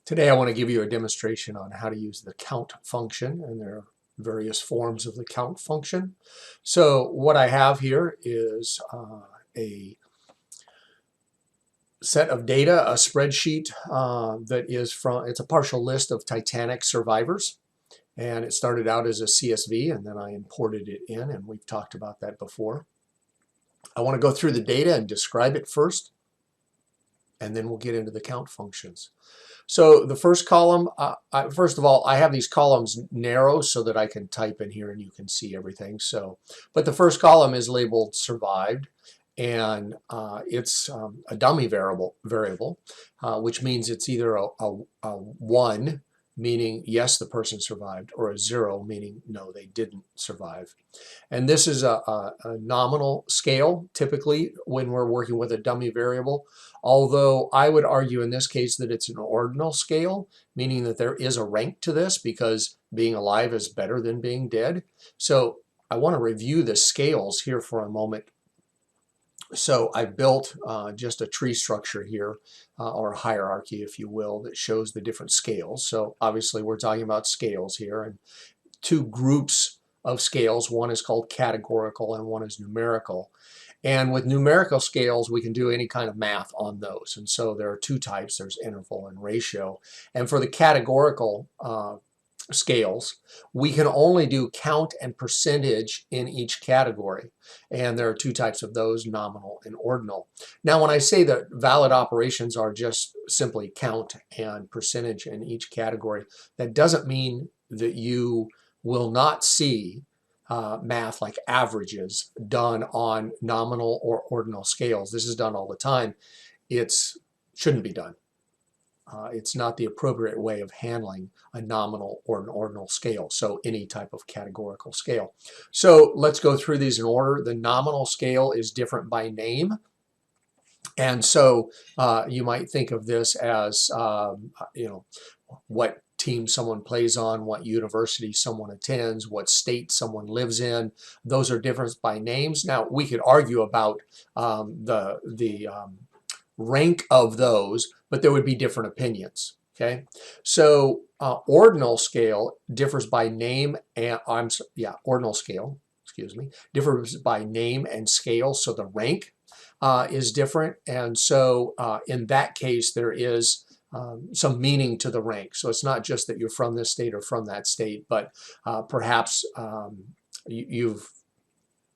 Today I want to give you a demonstration on how to use the count function, and there are various forms of the count function. So what I have here is a set of data, a spreadsheet that is it's a partial list of Titanic survivors. And it started out as a CSV, and then I imported it in, and we've talked about that before. I want to go through the data and describe it first, and then we'll get into the count functions. So the first column, first of all, I have these columns narrow so that I can type in here and you can see everything. But the first column is labeled survived, and it's a dummy variable, which means it's either a 1, meaning yes, the person survived, or a 0, meaning no, they didn't survive. And this is a nominal scale, typically, when we're working with a dummy variable. Although I would argue in this case that it's an ordinal scale, meaning that there is a rank to this because being alive is better than being dead. So I want to review the scales here for a moment. So I built just a tree structure here, or a hierarchy, if you will, that shows the different scales. So obviously we're talking about scales here, and two groups of scales. One is called categorical and one is numerical. And with numerical scales, we can do any kind of math on those. And so there are two types. There's interval and ratio. And for the categorical scales, we can only do count and percentage in each category. And there are two types of those, nominal and ordinal. Now, when I say that valid operations are just simply count and percentage in each category, that doesn't mean that you will not see math like averages done on nominal or ordinal scales. This is done all the time. It shouldn't be done. It's not the appropriate way of handling a nominal or an ordinal scale, so any type of categorical scale. So let's go through these in order. The nominal scale is different by name. And so you might think of this as, what team someone plays on, what university someone attends, what state someone lives in. Those are different by names. Now, we could argue about the rank of those, but there would be different opinions. Okay, so ordinal scale differs by name and ordinal scale, excuse me, differs by name and scale. So the rank is different, and so in that case there is some meaning to the rank. So it's not just that you're from this state or from that state, but perhaps you've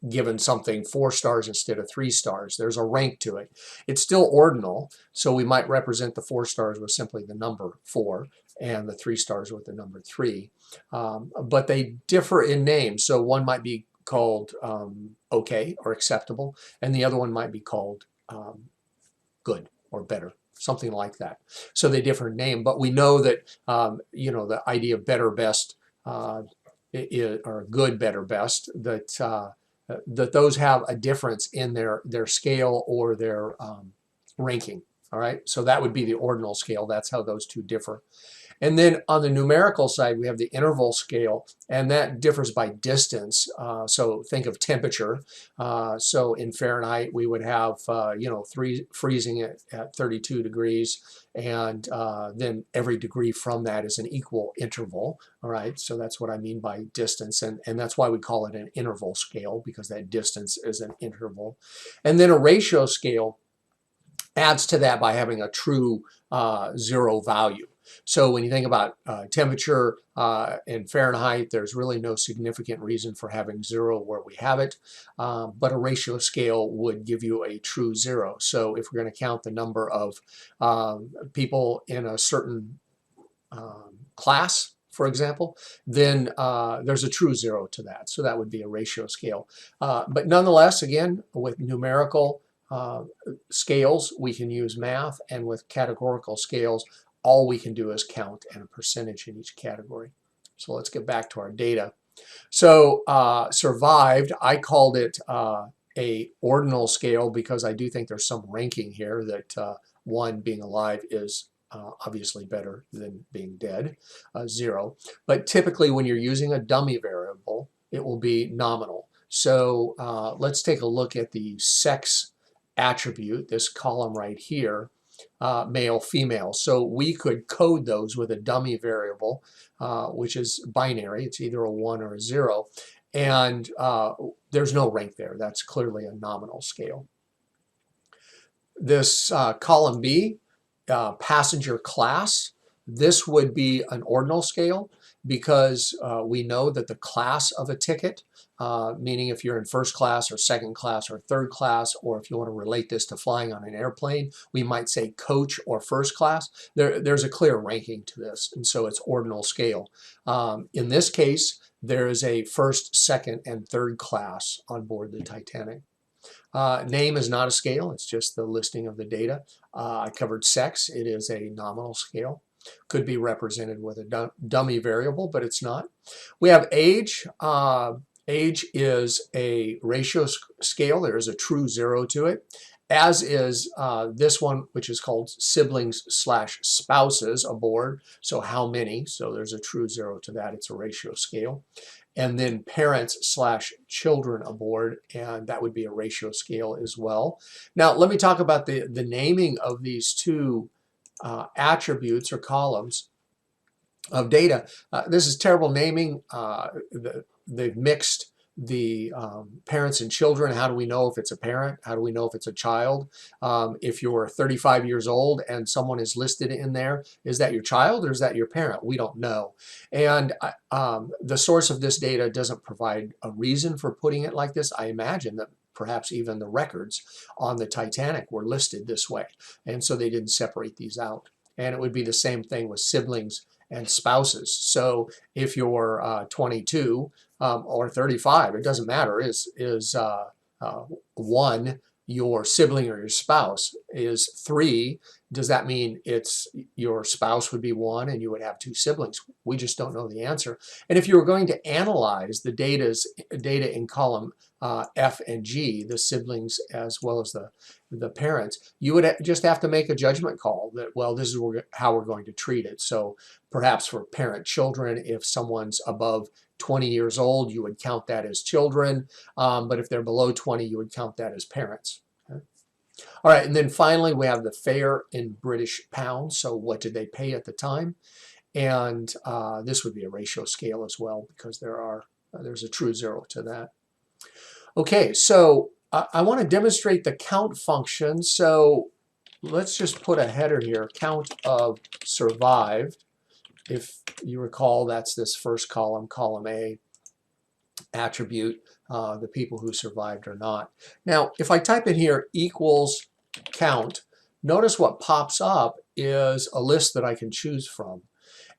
given something 4 stars instead of 3 stars. There's a rank to it. It's still ordinal, so we might represent the 4 stars with simply the number 4 and the 3 stars with the number 3. But they differ in name. So one might be called okay or acceptable, and the other one might be called good or better, something like that. So they differ in name, but we know that the idea of better, best, or good, better, best, that those have a difference in their scale or their ranking. All right, so that would be the ordinal scale. That's how those two differ. And then on the numerical side, we have the interval scale, and that differs by distance. So think of temperature. So in Fahrenheit, we would have, freezing at 32 degrees, and then every degree from that is an equal interval. All right, so that's what I mean by distance, and that's why we call it an interval scale, because that distance is an interval. And then a ratio scale adds to that by having a true 0 value. So when you think about temperature in Fahrenheit, there's really no significant reason for having 0 where we have it, but a ratio scale would give you a true 0. So if we're going to count the number of people in a certain class, for example, then there's a true 0 to that. So that would be a ratio scale. But nonetheless, again, with numerical scales, we can use math, and with categorical scales, all we can do is count and a percentage in each category. So let's get back to our data. So survived, I called it a ordinal scale because I do think there's some ranking here that 1 being alive is obviously better than being dead, 0. But typically when you're using a dummy variable, it will be nominal. So let's take a look at the sex attribute, this column right here. male, female. So we could code those with a dummy variable, which is binary. It's either a 1 or a 0. And there's no rank there. That's clearly a nominal scale. This column B, passenger class, this would be an ordinal scale because we know that the class of a ticket, meaning if you're in first class or second class or third class, or if you want to relate this to flying on an airplane, we might say coach or first class. There's a clear ranking to this, and so it's ordinal scale. In this case, there is a first, second, and third class on board the Titanic. Name is not a scale, it's just the listing of the data. I covered sex, it is a nominal scale. Could be represented with a dummy variable, but it's not. We have age. Age is a ratio scale. There is a true 0 to it, as is this one, which is called siblings/spouses aboard. So how many? So there's a true 0 to that. It's a ratio scale. And then parents/children aboard, and that would be a ratio scale as well. Now, let me talk about the naming of these two attributes or columns of data. This is terrible naming. They've mixed the parents and children. How do we know if it's a parent? How do we know if it's a child? If you're 35 years old and someone is listed in there, is that your child or is that your parent? We don't know. And the source of this data doesn't provide a reason for putting it like this. I imagine that perhaps even the records on the Titanic were listed this way, and so they didn't separate these out. And it would be the same thing with siblings and spouses. So if you're 22 or 35, it doesn't matter. Is 1 your sibling or your spouse? Is 3, does that mean it's your spouse would be 1 and you would have 2 siblings? We just don't know the answer. And if you were going to analyze the data in column F and G, the siblings as well as the parents, you would just have to make a judgment call that, well, this is how we're going to treat it. So perhaps for parent-children, if someone's above 20 years old, you would count that as children. But if they're below 20, you would count that as parents. Okay? All right, and then finally, we have the fare in British pounds. So what did they pay at the time? And this would be a ratio scale as well because there's a true 0 to that. Okay, so I want to demonstrate the count function. So let's just put a header here, count of survived. If you recall, that's this first column, column A, attribute, the people who survived or not. Now, if I type in here equals count, notice what pops up is a list that I can choose from.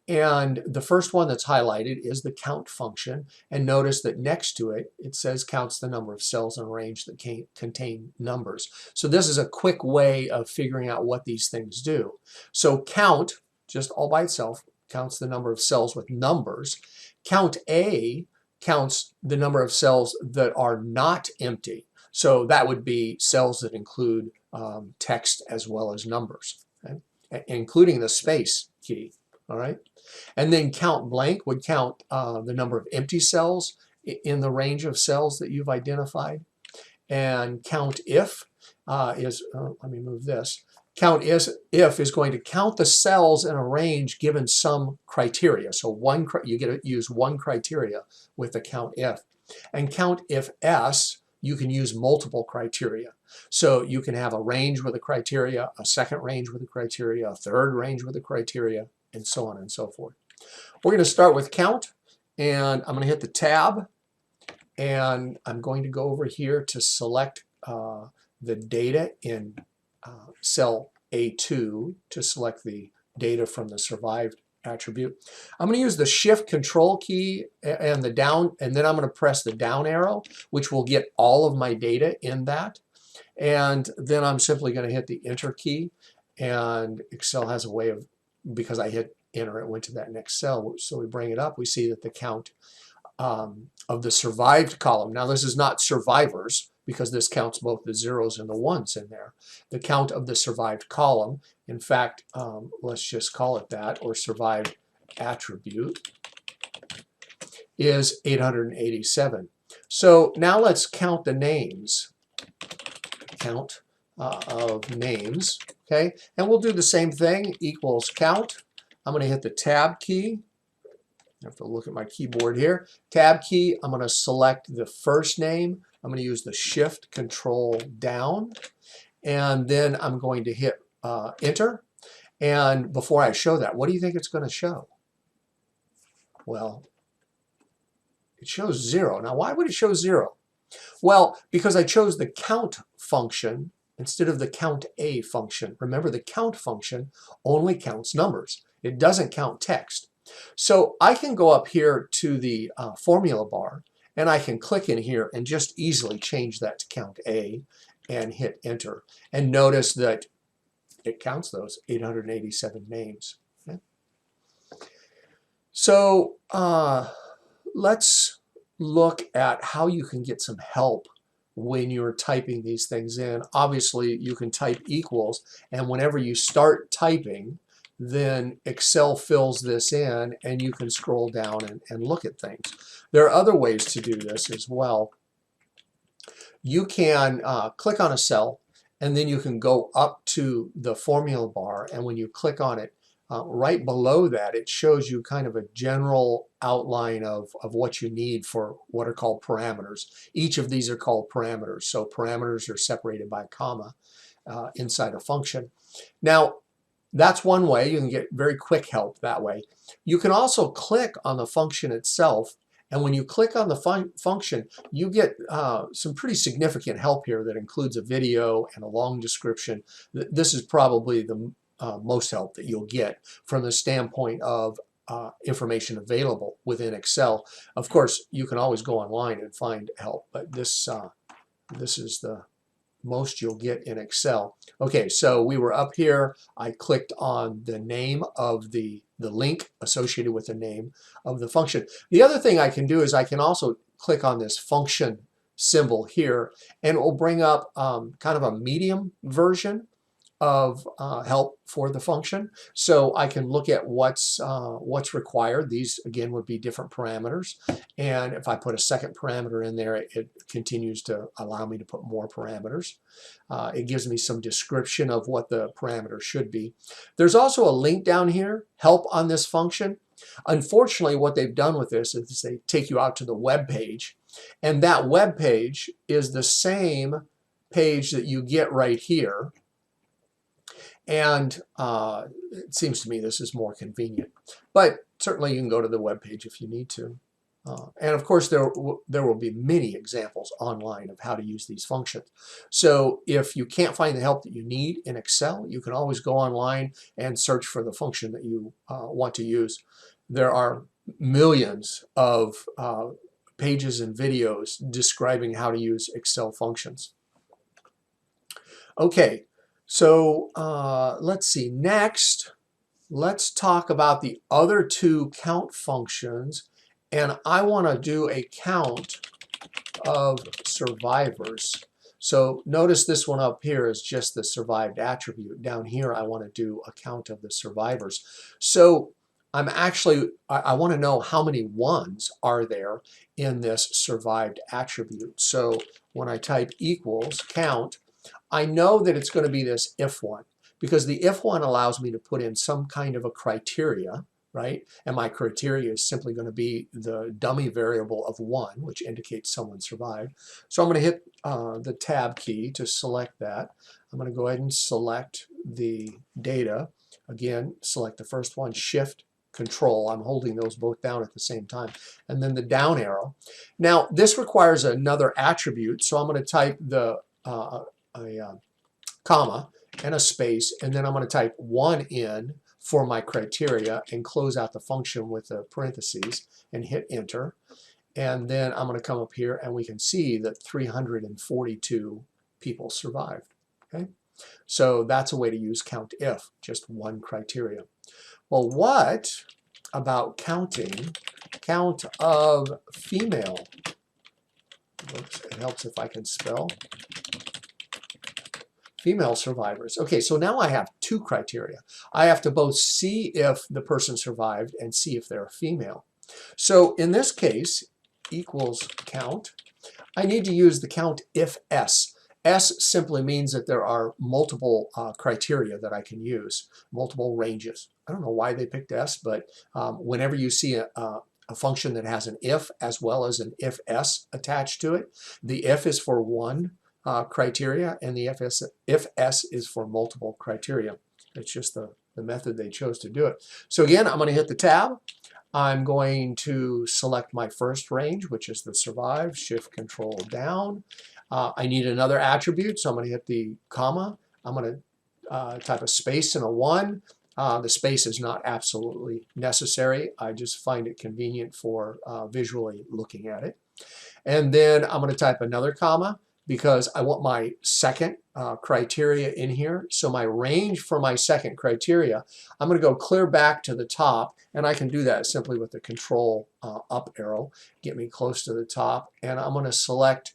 And the first one that's highlighted is the count function. And notice that next to it, it says counts the number of cells in a range that contain numbers. So this is a quick way of figuring out what these things do. So count, just all by itself, counts the number of cells with numbers. Count A counts the number of cells that are not empty. So that would be cells that include text as well as numbers, okay? Including the space key. All right, and then count blank would count the number of empty cells in the range of cells that you've identified. And count if is, let me move this. Count if is going to count the cells in a range given some criteria. So you get to use one criteria with the count if. And count if S, you can use multiple criteria. So you can have a range with a criteria, a second range with a criteria, a third range with a criteria, and so on and so forth. We're going to start with count, and I'm going to hit the tab, and I'm going to go over here to select the data in cell A2 to select the data from the survived attribute. I'm going to use the shift control key and the down, and then I'm going to press the down arrow, which will get all of my data in that. And then I'm simply going to hit the enter key, and Excel has a way of, because I hit enter, it went to that next cell. So we bring it up, we see that the count of the survived column, now this is not survivors because this counts both the zeros and the ones in there. The count of the survived column, in fact, let's just call it that, or survived attribute, is 887. So now let's count the names. Count of names. Okay, and we'll do the same thing, equals count. I'm going to hit the tab key. I have to look at my keyboard here. Tab key, I'm going to select the first name. I'm going to use the shift control down, and then I'm going to hit enter. And before I show that, what do you think it's going to show? Well, it shows 0. Now, why would it show 0? Well, because I chose the count function instead of the count a function. Remember, the count function only counts numbers. It doesn't count text. So I can go up here to the formula bar, and I can click in here and just easily change that to count a and hit enter. And notice that it counts those 887 names. Okay? So let's look at how you can get some help when you're typing these things in. Obviously, you can type equals, and whenever you start typing, then Excel fills this in, and you can scroll down and look at things. There are other ways to do this as well. You can click on a cell, and then you can go up to the formula bar, and when you click on it, right below that, it shows you kind of a general outline of what you need for what are called parameters. Each of these are called parameters. So parameters are separated by a comma inside a function. Now, that's one way. You can get very quick help that way. You can also click on the function itself, and when you click on the function, you get some pretty significant help here that includes a video and a long description. This is probably the most help that you'll get from the standpoint of information available within Excel. Of course, you can always go online and find help, but this is the most you'll get in Excel. Okay, so we were up here. I clicked on the name of the link associated with the name of the function. The other thing I can do is I can also click on this function symbol here, and it will bring up kind of a medium version of help for the function. So I can look at what's required. These again would be different parameters, and if I put a second parameter in there, it continues to allow me to put more parameters. It gives me some description of what the parameter should be. There's also a link down here, help on this function. Unfortunately, what they've done with this is they take you out to the web page, and that web page is the same page that you get right here. And it seems to me this is more convenient. But certainly you can go to the web page if you need to. And of course, there will be many examples online of how to use these functions. So if you can't find the help that you need in Excel, you can always go online and search for the function that you want to use. There are millions of pages and videos describing how to use Excel functions. Okay. So let's see, next, let's talk about the other two count functions, and I want to do a count of survivors. So notice this one up here is just the survived attribute. Down here I want to do a count of the survivors. So I want to know how many ones are there in this survived attribute. So when I type equals count, I know that it's going to be this if one, because the if one allows me to put in some kind of a criteria, right? And my criteria is simply going to be the dummy variable of 1, which indicates someone survived. So I'm going to hit the tab key to select that. I'm going to go ahead and select the data. Again, select the first one, shift, control. I'm holding those both down at the same time. And then the down arrow. Now, this requires another attribute, so I'm going to type the comma and a space, and then I'm going to type 1 in for my criteria and close out the function with the parentheses and hit enter. And then I'm going to come up here and we can see that 342 people survived. Okay, so that's a way to use count if, just one criteria. Well, what about counting count of female? Oops, it helps if I can spell. Female survivors. Okay, so now I have two criteria. I have to both see if the person survived and see if they're a female. So in this case, equals count, I need to use the count if s. S simply means that there are multiple criteria that I can use, multiple ranges. I don't know why they picked S, but whenever you see a function that has an if as well as an if-s attached to it, the if is for one criteria and the if-s is for multiple criteria. It's just the method they chose to do it. So again, I'm going to hit the tab. I'm going to select my first range, which is the survive, shift control down. I need another attribute, so I'm going to hit the comma. I'm going to type a space and a 1. The space is not absolutely necessary. I just find it convenient for visually looking at it. And then I'm going to type another comma because I want my second criteria in here. So my range for my second criteria, I'm going to go clear back to the top, and I can do that simply with the control up arrow, get me close to the top, and I'm going to select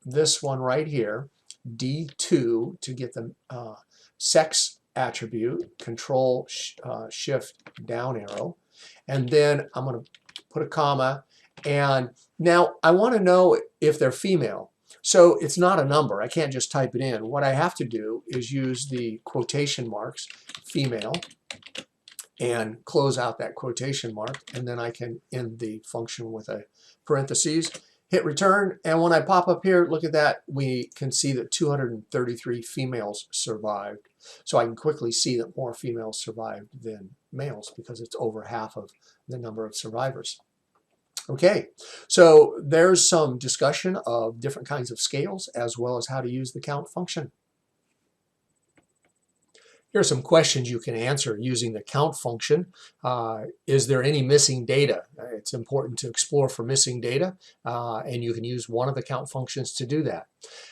this one right here, D2, to get the sex attribute, control shift down arrow, and then I'm going to put a comma, and now I want to know if they're female. So it's not a number. I can't just type it in. What I have to do is use the quotation marks, female, and close out that quotation mark, and then I can end the function with a parentheses, hit return, and when I pop up here, look at that, we can see that 233 females survived. So I can quickly see that more females survived than males because it's over half of the number of survivors. Okay, so there's some discussion of different kinds of scales as well as how to use the count function. Here are some questions you can answer using the count function. Is there any missing data? It's important to explore for missing data, and you can use one of the count functions to do that.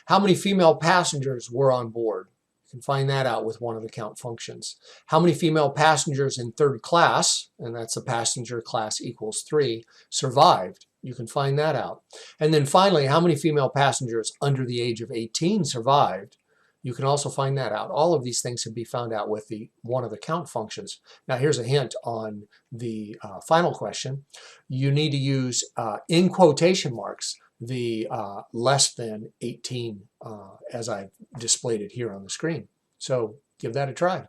How many female passengers were on board? You can find that out with one of the count functions. How many female passengers in third class, and that's a passenger class equals 3, survived? You can find that out. And then finally, how many female passengers under the age of 18 survived? You can also find that out. All of these things can be found out with one of the count functions. Now here's a hint on the final question. You need to use in quotation marks the less than 18 as I've displayed it here on the screen. So give that a try.